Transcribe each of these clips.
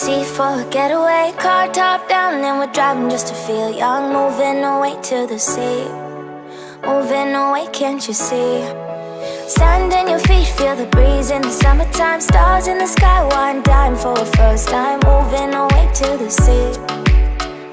sea for a getaway. Car top down and we're driving just to feel young. Moving away to the sea, moving away, can't you see? Sand in your feet, feel the breeze in the summertime. Stars in the sky, one dime for a first time. Moving away to the sea,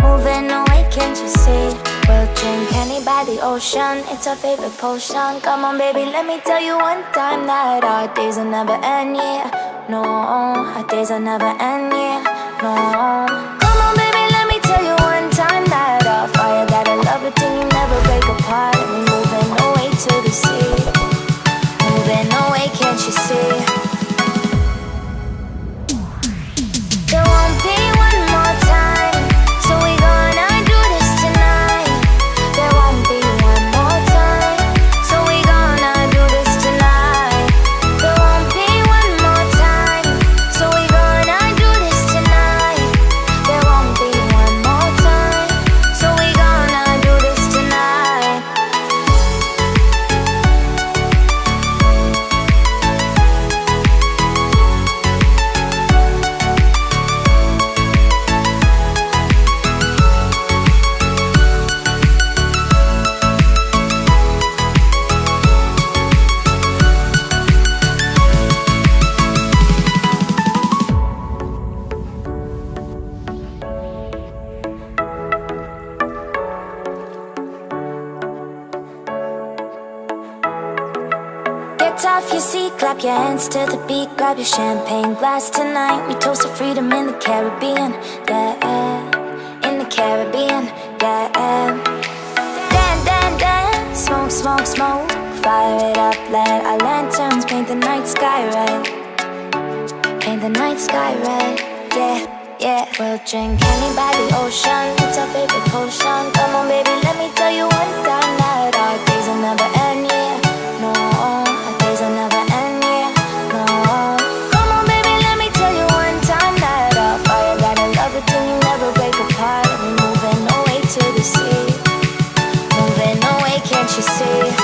moving away, can't you see? We'll drink honey by the ocean, it's our favorite potion. Come on baby, let me tell you one time that our days will never end, yeah. No, our days will never end, yeah. No. Come on baby, let me tell you one time that our fire got a love it till you never break apart. And we're moving away to the sea, moving away, can't you see? There won't be one more time, so we gonna do this tonight. There won't be one more time, so we gonna do this tonight. There won't be one more time, so we gonna do this tonight. There won't be one more time, so we gonna do this tonight. Get off your seat, clap your hands to the beat. Grab your champagne glass tonight. We toast to freedom in the Caribbean, yeah. In the Caribbean, yeah. Dan, dan, dan, smoke, smoke, smoke. Fire it up, let our lanterns paint the night sky red. Paint the night sky red, yeah, yeah. We'll drink honey by the ocean, it's our favorite potion. Come on baby, let me tell you one time that our days will never end, yeah. No, our days will never end, yeah. No. Come on baby, let me tell you one time that our fire got a love it till you never break apart. And we're moving away to the sea, moving away, can't you see?